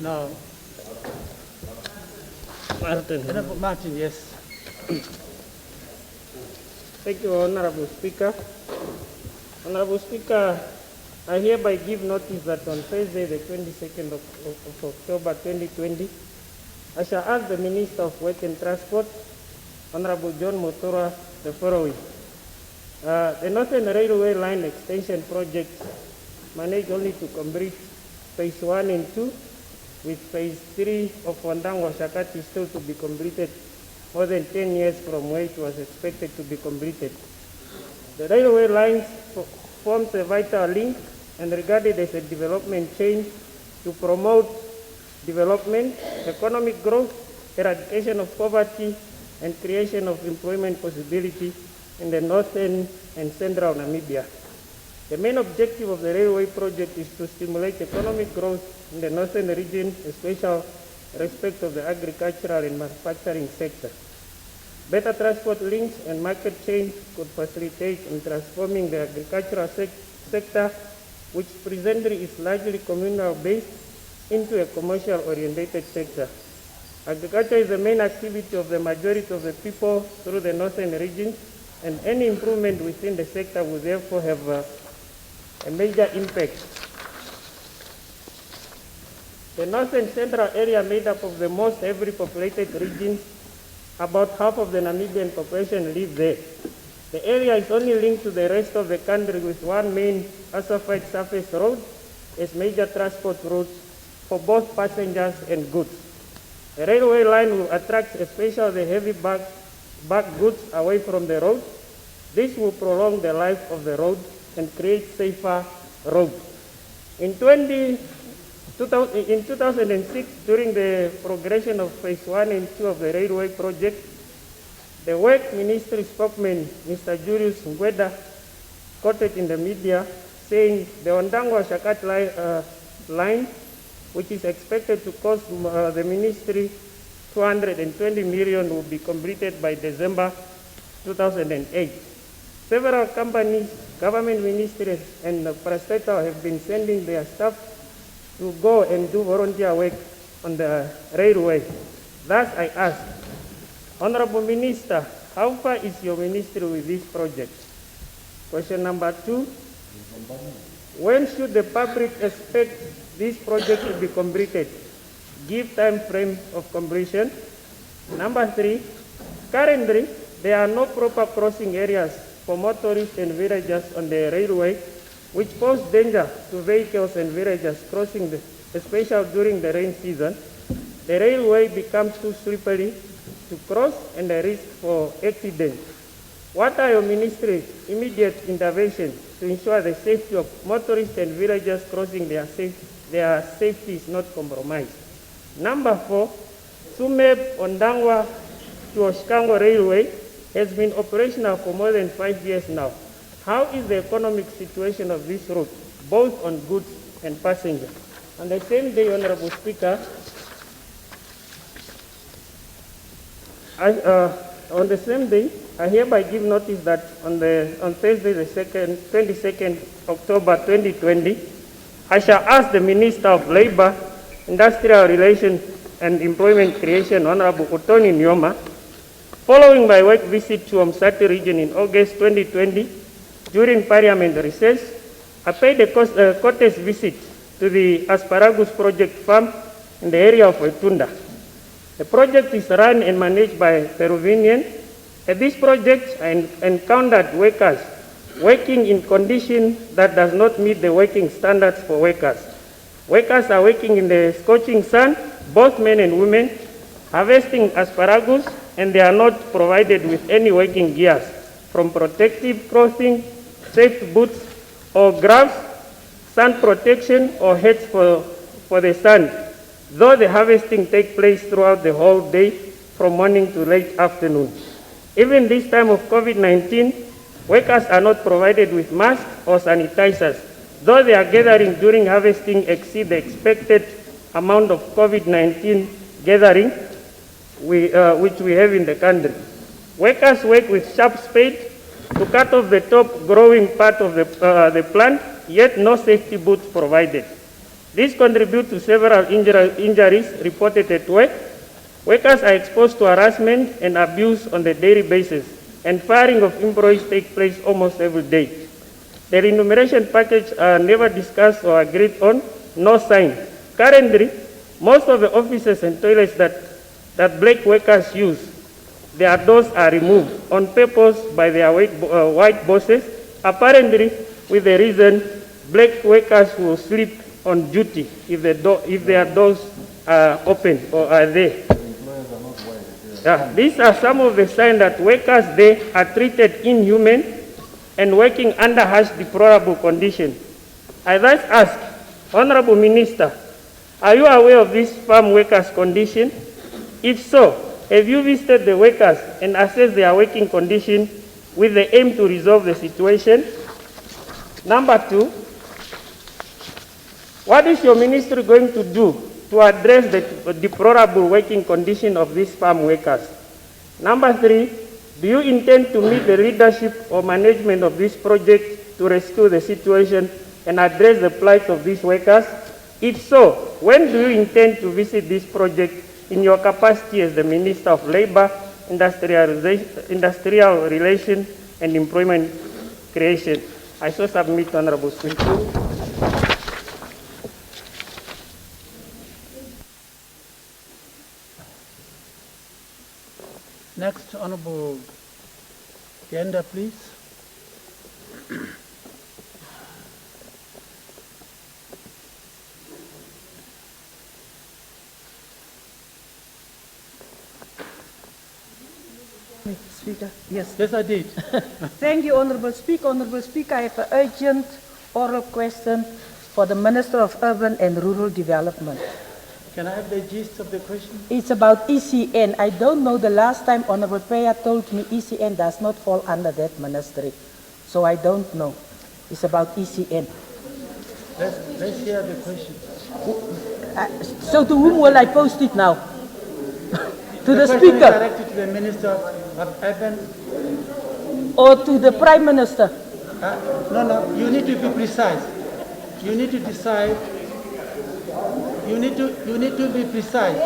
No. Martin. Honorable Martin, yes. Thank you, Honorable Speaker. Honorable Speaker, I hereby give notice that on Thursday, the 22nd of October 2020, I shall ask the Minister of Work and Transport, Honorable John Motora, the following. The Northern Railway Line Extension Project managed only to complete Phase 1 and 2, with Phase 3 of Wandangwa Shakati still to be completed more than 10 years from where it was expected to be completed. The railway lines forms a vital link and regarded as a development chain to promote development, economic growth, eradication of poverty, and creation of employment possibility in the northern and central Namibia. The main objective of the railway project is to stimulate economic growth in the northern region, especially in respect of the agricultural and manufacturing sector. Better transport links and market chains could facilitate in transforming the agricultural sector, which presently is largely communal-based, into a commercial-oriented sector. Agriculture is the main activity of the majority of the people through the northern region, and any improvement within the sector will therefore have a major impact. The northern central area made up of the most heavily populated regions. About half of the Namibian population live there. The area is only linked to the rest of the country with one main asphalted surface road as major transport routes for both passengers and goods. The railway line will attract especially the heavy bag goods away from the road. This will prolong the life of the road and create safer roads. In 2006, during the progression of Phase 1 and 2 of the railway project, the Work Ministry spokesman, Mr. Julius Ngweda, quoted in the media saying the Ondangwa Shakat line, which is expected to cost the ministry 220 million, will be completed by December 2008. Several companies, government ministries, and parastatals have been sending their staff to go and do volunteer work on the railway. Thus, I ask, Honorable Minister, how far is your ministry with this project? Question number 2, when should the public expect this project to be completed? Give time frame of completion. Number 3, currently, there are no proper crossing areas for motorists and villagers on the railway, which pose danger to vehicles and villagers crossing, especially during the rain season. The railway becomes too slippery to cross and a risk for accidents. What are your ministry's immediate interventions to ensure the safety of motorists and villagers crossing their safety is not compromised? Number 4, Sumeb Ondangwa to Oshikango Railway has been operational for more than 5 years now. How is the economic situation of this route, both on goods and passengers? On the same day, Honorable Speaker, on the same day, I hereby give notice that on Thursday, the 22nd October 2020, I shall ask the Minister of Labour, Industrial Relations and Employment Creation, Honorable Utoni Nyoma, following my work visit to Umsati region in August 2020, during Parliament recess, I paid a courteous visit to the Asparagus project farm in the area of Etunda. The project is run and managed by Peruvian. At this project, I encountered workers working in conditions that does not meet the working standards for workers. Workers are working in the scorching sun, both men and women, harvesting asparagus, and they are not provided with any working gears, from protective clothing, safety boots or gloves, sun protection or hats for the sun, though the harvesting takes place throughout the whole day from morning to late afternoon. Even this time of COVID-19, workers are not provided with masks or sanitizers, though their gathering during harvesting exceed the expected amount of COVID-19 gathering which we have in the country. Workers work with sharp spade to cut off the top growing part of the plant, yet no safety boots provided. This contributes to several injuries reported at work. Workers are exposed to harassment and abuse on a daily basis, and firing of employees take place almost every day. The remuneration package are never discussed or agreed on, no signed. Currently, most of the offices and toilets that black workers use, their doors are removed on purpose by their white bosses, apparently with the reason black workers will sleep on duty if their doors are open or are there. These are some of the signs that workers there are treated inhuman and working under harsh, deplorable conditions. I thus ask, Honorable Minister, are you aware of this farm workers' condition? If so, have you visited the workers and assessed their working condition with the aim to resolve the situation? Number 2, what is your ministry going to do to address the deplorable working condition of these farm workers? Number 3, do you intend to meet the leadership or management of this project to rescue the situation and address the plight of these workers? If so, when do you intend to visit this project in your capacity as the Minister of Labour, Industrial Relations and Employment Creation? I so submit, Honourable Speaker. Next, Honorable Genda, please. Speaker, yes. Yes, I did. Thank you, Honourable Speaker. Honourable Speaker, I have an urgent oral question for the Minister of Urban and Rural Development. Can I have the gist of the question? It's about ECN. I don't know the last time Honourable Peya told me ECN does not fall under that ministry. So I don't know. It's about ECN. Let's hear the question. So to whom will I post it now? To the question Speaker? Is directed to the Minister of Urban. Or to the Prime Minister? No, you need to be precise. You need to decide. You need to be precise.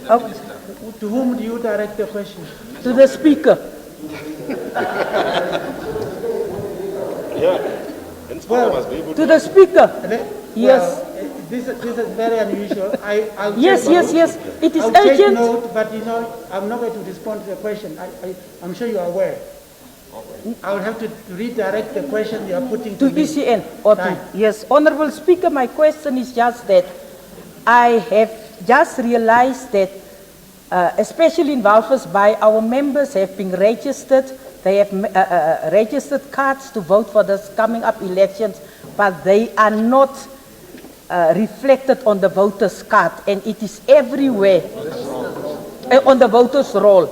Okay. To whom do you direct the question? To the Speaker. Well, to the Speaker. Yes. Well, this is very unusual. Yes. It is I'll urgent. take note, but I'm not going to respond to the question. I'm sure you are aware. I will have to redirect the question you are putting to me. ECN. Or to, yes. Honourable Speaker, my question is just that I have just realized that, especially in Walvis Bay, our members have been registered. They have registered cards to vote for this coming up elections, but they are not reflected on the voters' card, and it is everywhere on the voters' roll.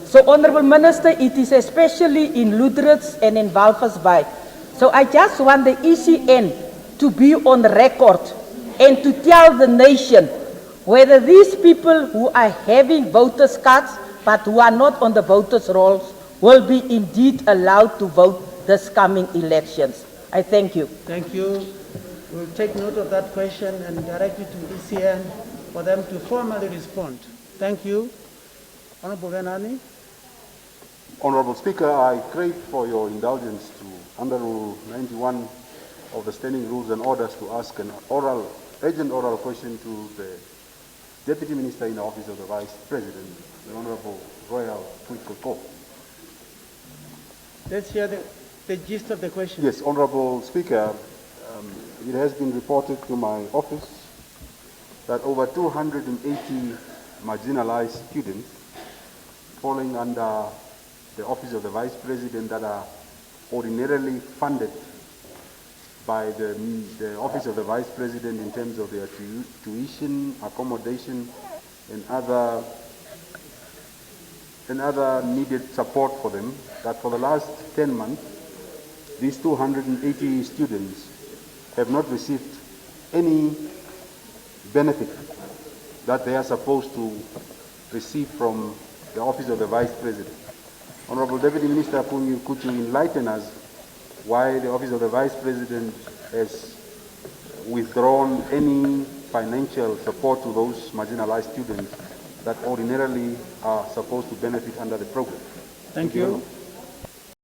So, Honourable Minister, it is especially in Luderitz and in Walvis Bay. So I just want the ECN to be on record and to tell the nation whether these people who are having voters' cards but who are not on the voters' rolls will be indeed allowed to vote this coming elections. I thank you. Thank you. We'll take note of that question and direct it to ECN for them to formally respond. Thank you. Honourable Venani. Honourable Speaker, I crave for your indulgence to, under Rule 91 of the Standing Rules and Orders, to ask an urgent oral question to the Deputy Minister in the Office of the Vice President, the Honourable Royal Puikoko. Let's hear the gist of the question. Yes, Honourable Speaker, it has been reported to my office that over 280 marginalized students falling under the Office of the Vice President that are ordinarily funded by the Office of the Vice President in terms of their tuition, accommodation, and other needed support for them, that for the last 10 months, these 280 students have not received any benefit that they are supposed to receive from the Office of the Vice President. Honourable Deputy Minister, could you enlighten us why the Office of the Vice President has withdrawn any financial support to those marginalized students that ordinarily are supposed to benefit under the program. Thank very you. much.